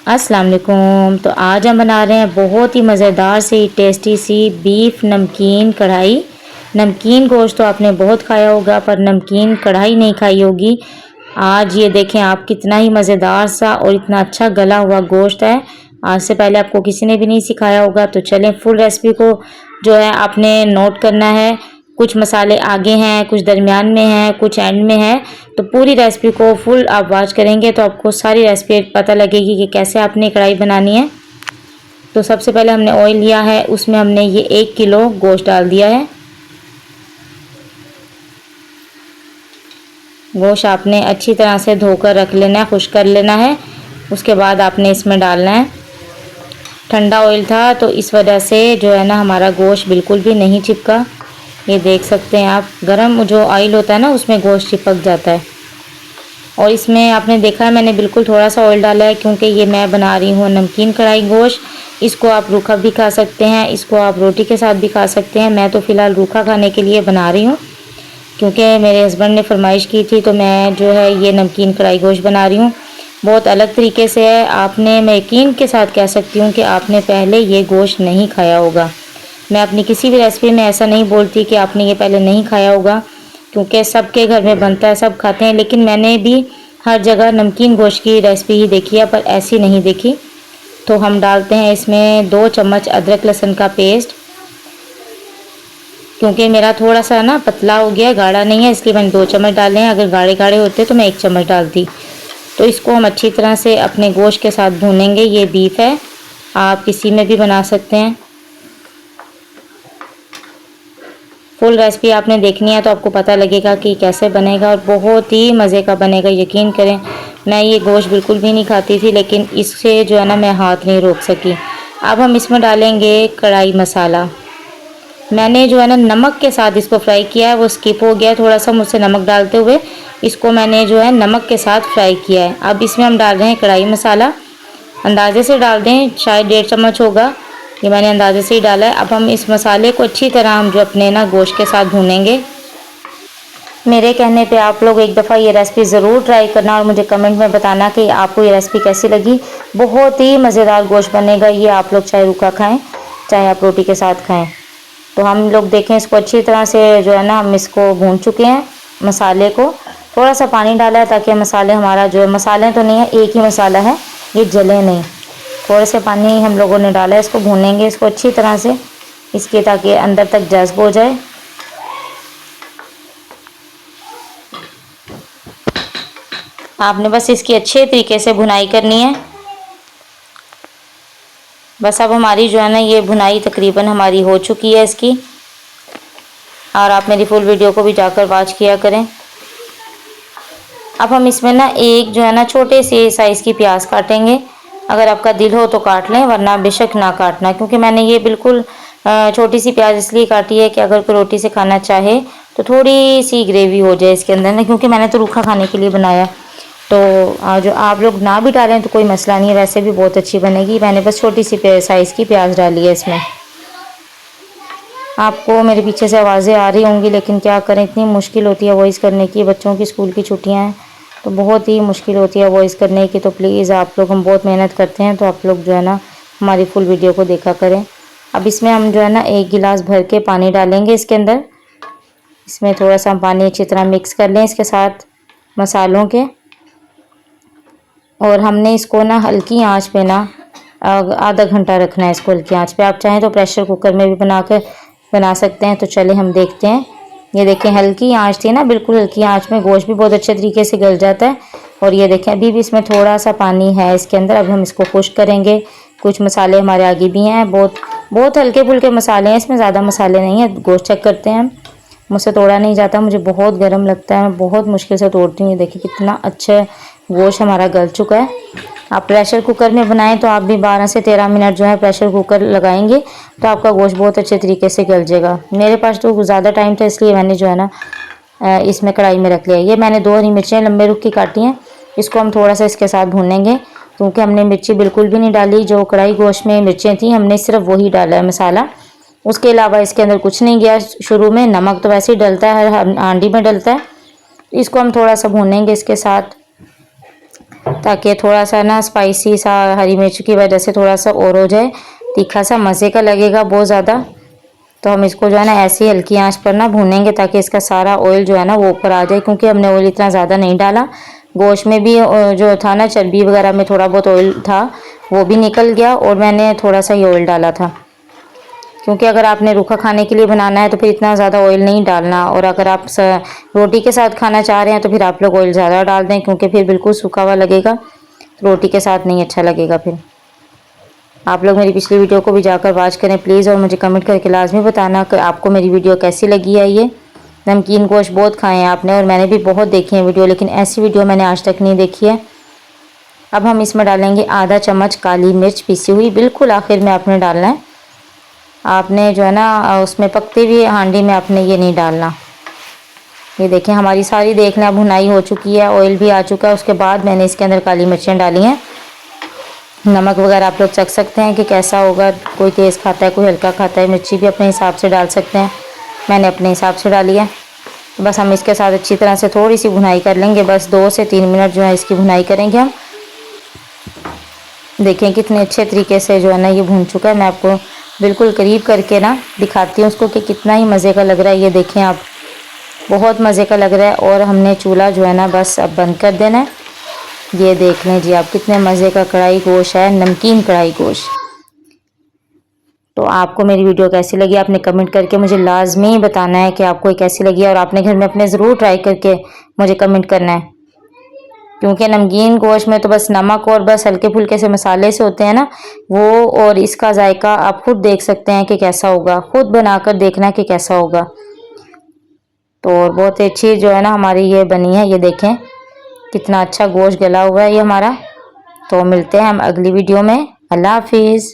अस्सलाम वालेकुम। तो आज हम बना रहे हैं बहुत ही मज़ेदार सी टेस्टी सी बीफ नमकीन कढ़ाई। नमकीन गोश्त तो आपने बहुत खाया होगा पर नमकीन कढ़ाई नहीं खाई होगी। आज ये देखें आप, कितना ही मज़ेदार सा और इतना अच्छा गला हुआ गोश्त है। आज से पहले आपको किसी ने भी नहीं सिखाया होगा। तो चलें फुल रेसिपी को जो है आपने नोट करना है। कुछ मसाले आगे हैं, कुछ दरमियान में हैं, कुछ एंड में है। तो पूरी रेसिपी को फुल आप वॉच करेंगे तो आपको सारी रेसिपी पता लगेगी कि कैसे आपने कढ़ाई बनानी है। तो सबसे पहले हमने ऑयल लिया है, उसमें हमने ये 1 किलो गोश्त डाल दिया है। गोश्त आपने अच्छी तरह से धोकर रख लेना है, खुश्क कर लेना है। उसके बाद आपने इसमें डालना है। ठंडा ऑयल था तो इस वजह से जो है ना हमारा गोश्त बिल्कुल भी नहीं चिपका। ये देख सकते हैं आप, गरम जो ऑयल होता है ना उसमें गोश्त चिपक जाता है। और इसमें आपने देखा है मैंने बिल्कुल थोड़ा सा ऑयल डाला है, क्योंकि ये मैं बना रही हूँ नमकीन कढ़ाई गोश्त। इसको आप रूखा भी खा सकते हैं, इसको आप रोटी के साथ भी खा सकते हैं। मैं तो फ़िलहाल रूखा खाने के लिए बना रही हूँ, क्योंकि मेरे हस्बैंड ने फरमाइश की थी तो मैं जो है ये नमकीन कढ़ाई गोश्त बना रही हूँ। बहुत अलग तरीके से है। आपने, मैं यकीन के साथ कह सकती हूँ कि आपने पहले ये गोश्त नहीं खाया होगा। मैं अपनी किसी भी रेसिपी में ऐसा नहीं बोलती कि आपने ये पहले नहीं खाया होगा, क्योंकि सबके घर में बनता है, सब खाते हैं। लेकिन मैंने भी हर जगह नमकीन गोश्त की रेसिपी ही देखी है, पर ऐसी नहीं देखी। तो हम डालते हैं इसमें 2 चम्मच अदरक लहसुन का पेस्ट। क्योंकि मेरा थोड़ा सा ना पतला हो गया, गाढ़ा नहीं है, इसलिए मैंने 2 चम्मच डाले हैं। अगर गाढ़े गाढ़े होते तो मैं 1 चम्मच डालती। तो इसको हम अच्छी तरह से अपने गोश्त के साथ भूनेंगे। ये बीफ है, आप किसी में भी बना सकते हैं। फुल रेसिपी आपने देखनी है तो आपको पता लगेगा कि कैसे बनेगा, और बहुत ही मज़े का बनेगा, यकीन करें। मैं ये गोश्त बिल्कुल भी नहीं खाती थी, लेकिन इससे जो है ना मैं हाथ नहीं रोक सकी। अब हम इसमें डालेंगे कढ़ाई मसाला। मैंने जो है ना नमक के साथ इसको फ्राई किया है, वो स्किप हो गया थोड़ा सा मुझसे नमक डालते हुए। इसको मैंने जो है नमक के साथ फ्राई किया है। अब इसमें हम डाल रहे हैं कढ़ाई मसाला। अंदाजे से डाल दें, शायद 1.5 चम्मच होगा, ये मैंने अंदाजे से ही डाला है। अब हम इस मसाले को अच्छी तरह हम जो अपने ना गोश्त के साथ भूनेंगे। मेरे कहने पे आप लोग एक दफ़ा ये रेसिपी ज़रूर ट्राई करना और मुझे कमेंट में बताना कि आपको ये रेसिपी कैसी लगी। बहुत ही मज़ेदार गोश्त बनेगा ये, आप लोग चाहे रूखा खाएं चाहे आप रोटी के साथ खाएं। तो हम लोग देखें इसको अच्छी तरह से जो है ना हम इसको भून चुके हैं मसाले को। थोड़ा सा पानी डाला है ताकि मसाले हमारा जो है, मसाले तो नहीं है, एक ही मसाला है, ये जले नहीं। थोड़े से पानी हम लोगों ने डाला है। इसको भूनेंगे इसको अच्छी तरह से, इसके ताकि अंदर तक जज्ब हो जाए। आपने बस इसकी अच्छे तरीके से भुनाई करनी है। बस अब हमारी जो है ना ये भुनाई तकरीबन हमारी हो चुकी है इसकी। और आप मेरी फुल वीडियो को भी जाकर वॉच किया करें। अब हम इसमें ना एक जो है ना छोटे से साइज़ की प्याज काटेंगे। अगर आपका दिल हो तो काट लें, वरना बेशक ना काटना, क्योंकि मैंने ये बिल्कुल छोटी सी प्याज इसलिए काटी है कि अगर कोई रोटी से खाना चाहे तो थोड़ी सी ग्रेवी हो जाए इसके अंदर ना, क्योंकि मैंने तो रूखा खाने के लिए बनाया। तो जो आप लोग ना भी डालें तो कोई मसला नहीं है, वैसे भी बहुत अच्छी बनेगी। मैंने बस छोटी सी साइज़ की प्याज डाली है इसमें। आपको मेरे पीछे से आवाज़ें आ रही होंगी, लेकिन क्या करें, इतनी मुश्किल होती है वॉइस करने की। बच्चों की स्कूल की छुट्टियां हैं तो बहुत ही मुश्किल होती है वॉइस करने की। तो प्लीज़ आप लोग, हम बहुत मेहनत करते हैं, तो आप लोग जो है ना हमारी फुल वीडियो को देखा करें। अब इसमें हम जो है ना 1 गिलास भर के पानी डालेंगे इसके अंदर। इसमें थोड़ा सा हम पानी अच्छी तरह मिक्स कर लें इसके साथ मसालों के। और हमने इसको ना हल्की आंच पे ना आधा घंटा रखना है इसको हल्की आंच पे। आप चाहें तो प्रेशर कुकर में भी बना सकते हैं। तो चले हम देखते हैं। ये देखें हल्की आंच थी ना, बिल्कुल हल्की आंच में गोश्त भी बहुत अच्छे तरीके से गल जाता है। और ये देखें अभी भी इसमें थोड़ा सा पानी है इसके अंदर। अब हम इसको खुश्क करेंगे। कुछ मसाले हमारे आगे भी हैं, बहुत हल्के फुल्के मसाले हैं इसमें, ज़्यादा मसाले नहीं है। गोश्त चेक करते हैं हम, मुझसे तोड़ा नहीं जाता, मुझे बहुत गर्म लगता है, मैं बहुत मुश्किल से तोड़ती हूँ। ये देखिए कितना अच्छा गोश्त हमारा गल चुका है। आप प्रेशर कुकर में बनाएं तो आप भी 12 से 13 मिनट जो है प्रेशर कुकर लगाएंगे तो आपका गोश्त बहुत अच्छे तरीके से गल जाएगा। मेरे पास तो ज़्यादा टाइम था, इसलिए मैंने जो है ना इसमें कढ़ाई में रख लिया। ये मैंने 2 हरी मिर्चें लंबे रुख की काटी हैं। इसको हम थोड़ा सा इसके साथ भूनेंगे, क्योंकि हमने मिर्ची बिल्कुल भी नहीं डाली। जो कढ़ाई गोश्त में मिर्चें थी हमने सिर्फ वही डाला है मसाला, उसके अलावा इसके अंदर कुछ नहीं गया। शुरू में नमक तो वैसे ही डलता है, हर हांडी में डलता है। इसको हम थोड़ा सा भूनेंगे इसके साथ। ताकि थोड़ा सा ना स्पाइसी सा हरी मिर्च की वजह से थोड़ा सा और हो जाए, तीखा सा मज़े का लगेगा बहुत ज़्यादा। तो हम इसको जो है ना ऐसी हल्की आंच पर ना भूनेंगे ताकि इसका सारा ऑयल जो है ना वो ऊपर आ जाए, क्योंकि हमने ऑयल इतना ज़्यादा नहीं डाला। गोश्त में भी जो था ना चर्बी वगैरह में थोड़ा बहुत ऑयल था, वो भी निकल गया, और मैंने थोड़ा सा ही ऑयल डाला था, क्योंकि अगर आपने रूखा खाने के लिए बनाना है तो फिर इतना ज़्यादा ऑयल नहीं डालना, और अगर आप रोटी के साथ खाना चाह रहे हैं तो फिर आप लोग ऑयल ज़्यादा डाल दें, क्योंकि फिर बिल्कुल सूखा हुआ लगेगा, रोटी के साथ नहीं अच्छा लगेगा। फिर आप लोग मेरी पिछली वीडियो को भी जाकर वॉच करें प्लीज़, और मुझे कमेंट करके लाजमी बताना कि आपको मेरी वीडियो कैसी लगी है। ये नमकीन गोश्त बहुत खाए हैं आपने, और मैंने भी बहुत देखी है वीडियो, लेकिन ऐसी वीडियो मैंने आज तक नहीं देखी है। अब हम इसमें डालेंगे आधा चम्मच काली मिर्च पिसी हुई, बिल्कुल आखिर में आपने डालना है। आपने जो है ना उसमें पकती हुई हांडी में आपने ये नहीं डालना। ये देखें हमारी सारी देख लें भुनाई हो चुकी है, ऑयल भी आ चुका है। उसके बाद मैंने इसके अंदर काली मिर्चें डाली हैं। नमक वगैरह आप लोग चख सकते हैं कि कैसा होगा, कोई तेज़ खाता है कोई हल्का खाता है, मिर्ची भी अपने हिसाब से डाल सकते हैं, मैंने अपने हिसाब से डाली है। बस हम इसके साथ अच्छी तरह से थोड़ी सी भुनाई कर लेंगे, बस 2 से 3 मिनट जो है इसकी भुनाई करेंगे हम। देखें कितने अच्छे तरीके से जो है ना ये भून चुका है। मैं आपको बिल्कुल करीब करके ना दिखाती हूँ उसको कि कितना ही मज़े का लग रहा है। ये देखें आप, बहुत मज़े का लग रहा है। और हमने चूल्हा जो है ना बस अब बंद कर देना है। ये देख लें जी आप, कितने मज़े का कढ़ाई गोश्त है, नमकीन कढ़ाई गोश्त। तो आपको मेरी वीडियो कैसी लगी आपने कमेंट करके मुझे लाजमी बताना है कि आपको ये कैसी लगी है, और आपने घर में अपने ज़रूर ट्राई करके मुझे कमेंट करना है, क्योंकि नमकीन गोश्त में तो बस नमक और बस हल्के फुल्के से मसाले से होते हैं ना वो, और इसका जायका आप खुद देख सकते हैं कि कैसा होगा, खुद बनाकर देखना कि कैसा होगा। तो और बहुत अच्छी जो है ना हमारी ये बनी है। ये देखें कितना अच्छा गोश्त गला हुआ है ये हमारा। तो मिलते हैं हम अगली वीडियो में। अल्लाह हाफिज़।